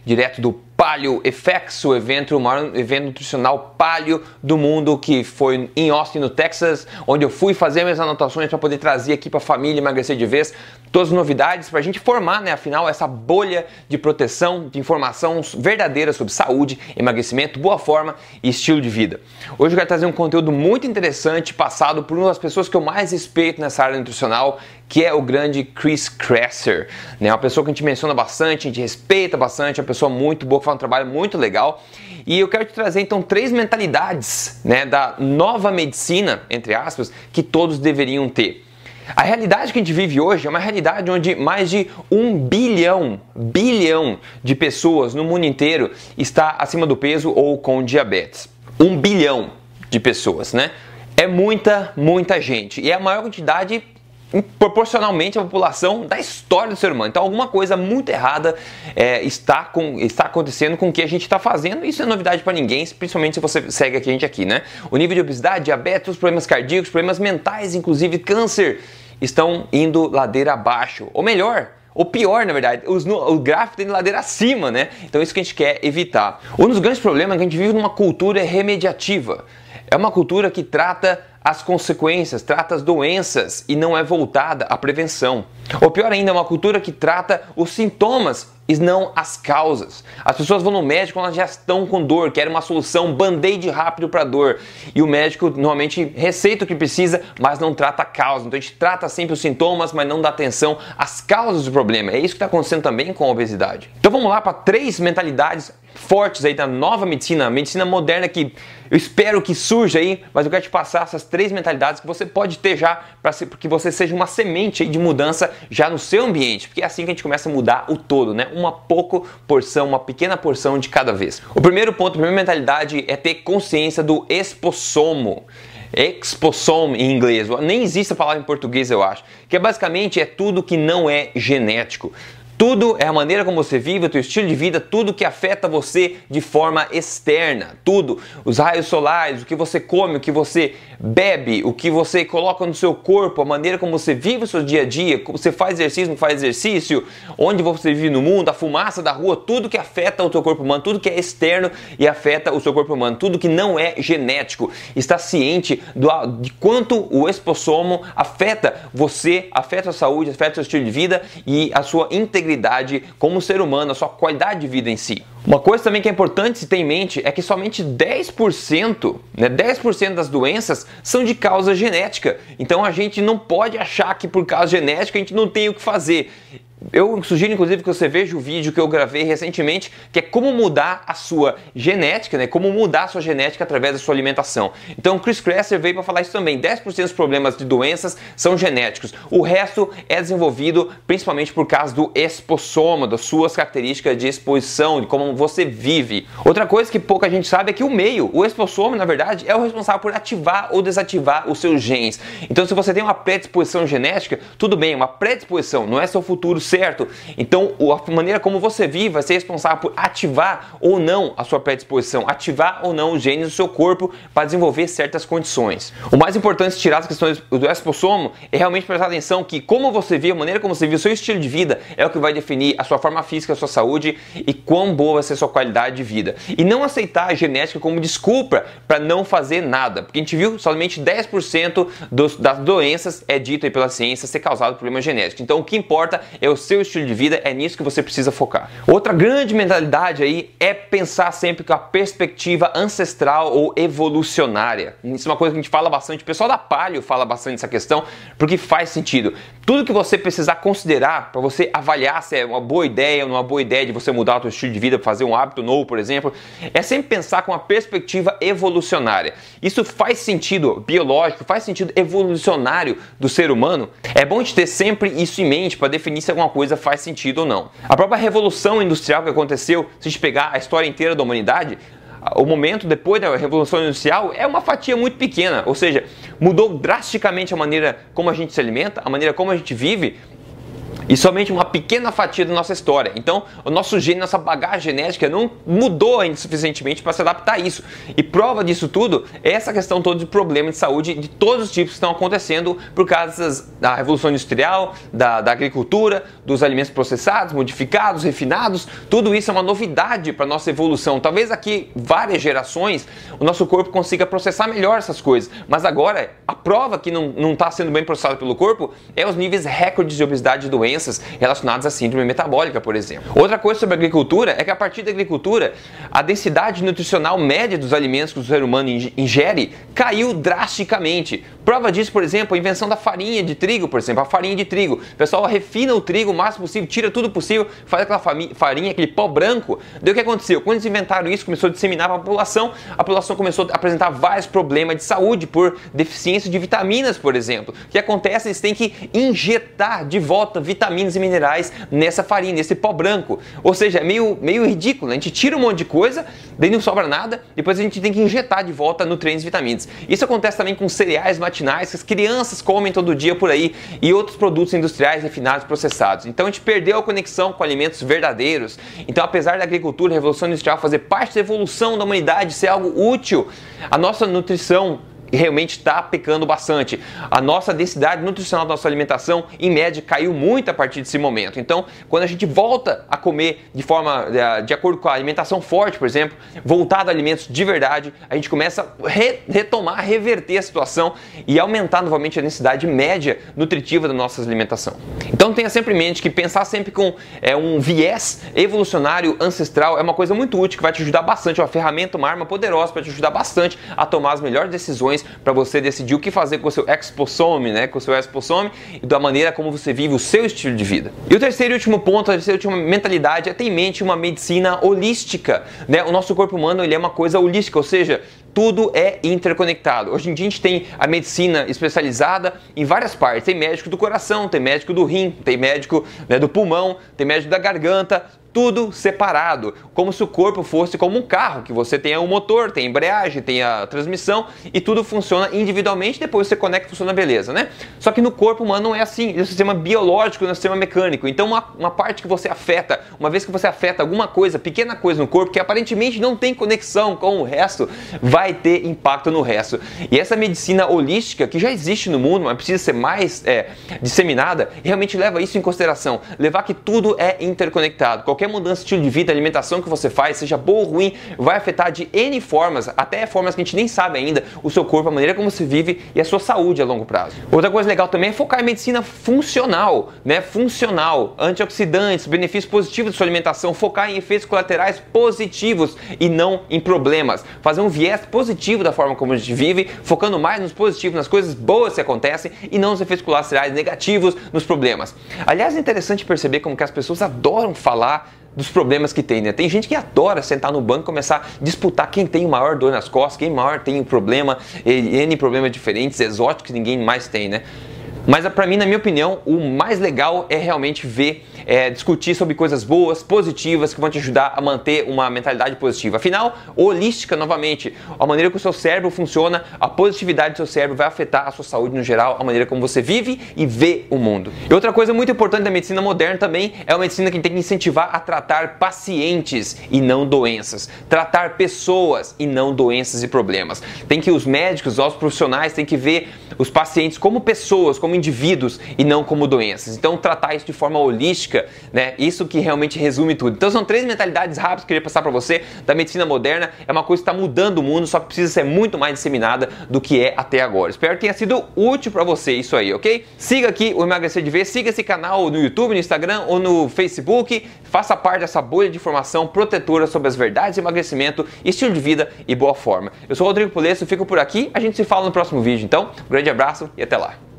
direto do Paleo FX, o maior evento nutricional paleo do mundo, que foi em Austin, no Texas, onde eu fui fazer minhas anotações para poder trazer aqui para a família emagrecer de vez todas as novidades para a gente formar, né, afinal, essa bolha de proteção, de informação verdadeira sobre saúde, emagrecimento, boa forma e estilo de vida. Hoje eu quero trazer um conteúdo muito interessante passado por uma das pessoas que eu mais respeito nessa área nutricional, que é o grande Chris Kresser, né? Uma pessoa que a gente menciona bastante, a gente respeita bastante, uma pessoa muito boa, que faz um trabalho muito legal. E eu quero te trazer então 3 mentalidades, né, da nova medicina, entre aspas, que todos deveriam ter. A realidade que a gente vive hoje é uma realidade onde mais de 1 bilhão de pessoas no mundo inteiro está acima do peso ou com diabetes. 1 bilhão de pessoas, né? É muita gente. E é a maior quantidade proporcionalmente à população da história do ser humano. Então alguma coisa muito errada está acontecendo com o que a gente está fazendo. Isso não é novidade para ninguém, principalmente se você segue a gente aqui, né? O nível de obesidade, diabetes, problemas cardíacos, problemas mentais, inclusive câncer, estão indo ladeira abaixo. Ou melhor, ou pior, na verdade, o gráfico tem ladeira acima, né? Então isso que a gente quer evitar. Um dos grandes problemas é que a gente vive numa cultura remediativa. É uma cultura que trata as consequências, trata as doenças e não é voltada à prevenção. Ou pior ainda, é uma cultura que trata os sintomas e não as causas. As pessoas vão no médico quando elas já estão com dor, querem uma solução, band-aid rápido para dor. E o médico normalmente receita o que precisa, mas não trata a causa. Então a gente trata sempre os sintomas, mas não dá atenção às causas do problema. É isso que está acontecendo também com a obesidade. Então vamos lá para 3 mentalidades fortes aí da nova medicina, a medicina moderna que eu espero que surja aí, mas eu quero te passar essas 3 mentalidades que você pode ter já para que você seja uma semente aí de mudança já no seu ambiente, porque é assim que a gente começa a mudar o todo, né? Uma pequena porção de cada vez. O primeiro ponto, a primeira mentalidade é ter consciência do expossomo. Exposome em inglês, nem existe a palavra em português, eu acho, que basicamente é tudo que não é genético. Tudo é a maneira como você vive, o teu estilo de vida, tudo que afeta você de forma externa, tudo. Os raios solares, o que você come, o que você bebe, o que você coloca no seu corpo, a maneira como você vive o seu dia a dia, como você faz exercício, não faz exercício, onde você vive no mundo, a fumaça da rua, tudo que afeta o teu corpo humano, tudo que é externo e afeta o seu corpo humano, tudo que não é genético. Está ciente de quanto o expossomo afeta você, afeta a sua saúde, afeta o seu estilo de vida e a sua integridade como ser humano, a sua qualidade de vida em si. Uma coisa também que é importante se ter em mente é que somente 10%, né, 10% das doenças são de causa genética. Então a gente não pode achar que por causa genética a gente não tem o que fazer. Eu sugiro inclusive que você veja o vídeo que eu gravei recentemente, que é como mudar a sua genética, né? Como mudar a sua genética através da sua alimentação. Então o Chris Kresser veio para falar isso também. 10% dos problemas de doenças são genéticos. O resto é desenvolvido principalmente por causa do expossoma, das suas características de exposição, de como você vive. Outra coisa que pouca gente sabe é que o expossoma, na verdade, é o responsável por ativar ou desativar os seus genes. Então se você tem uma predisposição genética, tudo bem, uma predisposição, não é seu futuro certo. Então, a maneira como você vive vai ser responsável por ativar ou não a sua predisposição, ativar ou não os genes do seu corpo para desenvolver certas condições. O mais importante de tirar as questões do expossomo é realmente prestar atenção que como você vive, a maneira como você vive, o seu estilo de vida é o que vai definir a sua forma física, a sua saúde e quão boa vai ser a sua qualidade de vida. E não aceitar a genética como desculpa para não fazer nada, porque a gente viu somente 10% das doenças é dito aí pela ciência ser causado por problemas genéticos. Então, o que importa é o seu estilo de vida, é nisso que você precisa focar. Outra grande mentalidade aí é pensar sempre com a perspectiva ancestral ou evolucionária. Isso é uma coisa que a gente fala bastante, o pessoal da Paleo fala bastante dessa questão, porque faz sentido. Tudo que você precisar considerar para você avaliar se é uma boa ideia ou não é uma boa ideia de você mudar o seu estilo de vida, fazer um hábito novo, por exemplo, é sempre pensar com a perspectiva evolucionária. Isso faz sentido biológico, faz sentido evolucionário do ser humano. É bom a gente ter sempre isso em mente para definir se alguma coisa faz sentido ou não. A própria revolução industrial que aconteceu, se a gente pegar a história inteira da humanidade, o momento depois da revolução industrial é uma fatia muito pequena, ou seja, mudou drasticamente a maneira como a gente se alimenta, a maneira como a gente vive. e somente uma pequena fatia da nossa história. Então, o nosso gene, nossa bagagem genética não mudou ainda suficientemente para se adaptar a isso. E prova disso tudo é essa questão toda de problema de saúde de todos os tipos que estão acontecendo por causa da revolução industrial, da agricultura, dos alimentos processados, modificados, refinados. Tudo isso é uma novidade para a nossa evolução. Talvez daqui várias gerações o nosso corpo consiga processar melhor essas coisas. Mas agora, a prova que não está sendo bem processada pelo corpo é os níveis recordes de obesidade e doenças relacionadas à síndrome metabólica, por exemplo. Outra coisa sobre a agricultura é que a partir da agricultura, a densidade nutricional média dos alimentos que o ser humano ingere caiu drasticamente. Prova disso, por exemplo, a invenção da farinha de trigo, por exemplo, a farinha de trigo. O pessoal refina o trigo o máximo possível, tira tudo possível, faz aquela farinha, aquele pó branco. Daí o que aconteceu? Quando eles inventaram isso, começou a disseminar para a população começou a apresentar vários problemas de saúde por deficiência de vitaminas, por exemplo. O que acontece? Eles têm que injetar de volta vitaminas e minerais nessa farinha, nesse pó branco. Ou seja, é meio ridículo, né? A gente tira um monte de coisa, daí não sobra nada, depois a gente tem que injetar de volta nutrientes e vitaminas. Isso acontece também com cereais matinais que as crianças comem todo dia por aí e outros produtos industriais refinados processados. Então a gente perdeu a conexão com alimentos verdadeiros. Então, apesar da agricultura e revolução industrial fazer parte da evolução da humanidade, ser algo útil, a nossa nutrição realmente está pecando bastante. A nossa densidade nutricional da nossa alimentação, em média, caiu muito a partir desse momento. Então, quando a gente volta a comer de acordo com a alimentação forte, por exemplo, voltado a alimentos de verdade, a gente começa a retomar, reverter a situação e aumentar novamente a densidade média nutritiva da nossa alimentação. Então, tenha sempre em mente que pensar sempre com um viés evolucionário ancestral é uma coisa muito útil, que vai te ajudar bastante, é uma ferramenta, uma arma poderosa para te ajudar bastante a tomar as melhores decisões para você decidir o que fazer com o seu exposome, né, com o seu exposome e da maneira como você vive o seu estilo de vida. E o terceiro e último ponto, a terceira e última mentalidade é ter em mente uma medicina holística, né? O nosso corpo humano, ele é uma coisa holística, ou seja, tudo é interconectado. Hoje em dia a gente tem a medicina especializada em várias partes. Tem médico do coração, tem médico do rim, tem médico, né, do pulmão, tem médico da garganta, tudo separado, como se o corpo fosse como um carro, que você tem o motor, tem a embreagem, tem a transmissão e tudo funciona individualmente, depois você conecta e funciona beleza, né? Só que no corpo humano não é assim, é um sistema biológico, é um sistema mecânico. Então uma parte que você afeta, uma vez que você afeta alguma coisa, pequena coisa no corpo, que aparentemente não tem conexão com o resto, vai ter impacto no resto. E essa medicina holística, que já existe no mundo, mas precisa ser mais disseminada, realmente leva isso em consideração, levar que tudo é interconectado. Qualquer mudança de estilo de vida, alimentação que você faz, seja boa ou ruim, vai afetar de N formas, até formas que a gente nem sabe ainda, o seu corpo, a maneira como você vive e a sua saúde a longo prazo. Outra coisa legal também é focar em medicina funcional, né? Funcional, antioxidantes, benefícios positivos da sua alimentação, focar em efeitos colaterais positivos e não em problemas. Fazer um viés positivo da forma como a gente vive, focando mais nos positivos, nas coisas boas que acontecem e não nos efeitos colaterais negativos, nos problemas. Aliás, é interessante perceber como que as pessoas adoram falar dos problemas que tem, né? Tem gente que adora sentar no banco e começar a disputar quem tem o maior dor nas costas, quem maior tem um problema, N problemas diferentes, exóticos que ninguém mais tem, né? Mas para mim, na minha opinião, o mais legal é realmente ver, discutir sobre coisas boas, positivas, que vão te ajudar a manter uma mentalidade positiva. Afinal, holística, novamente, a maneira que o seu cérebro funciona, a positividade do seu cérebro vai afetar a sua saúde no geral, a maneira como você vive e vê o mundo. E outra coisa muito importante da medicina moderna também é uma medicina que tem que incentivar a tratar pacientes e não doenças. Tratar pessoas e não doenças e problemas. Tem que os médicos, os profissionais, têm que ver os pacientes como pessoas, como indivíduos e não como doenças. Então, tratar isso de forma holística, né? Isso que realmente resume tudo. Então, são 3 mentalidades rápidas que eu queria passar para você da medicina moderna. É uma coisa que está mudando o mundo, só que precisa ser muito mais disseminada do que é até agora. Espero que tenha sido útil para você isso aí, ok? Siga aqui o Emagrecer de Vez, siga esse canal no YouTube, no Instagram ou no Facebook. Faça parte dessa bolha de informação protetora sobre as verdades de emagrecimento, estilo de vida e boa forma. Eu sou o Rodrigo Polesso, fico por aqui. A gente se fala no próximo vídeo. Então, um grande abraço e até lá.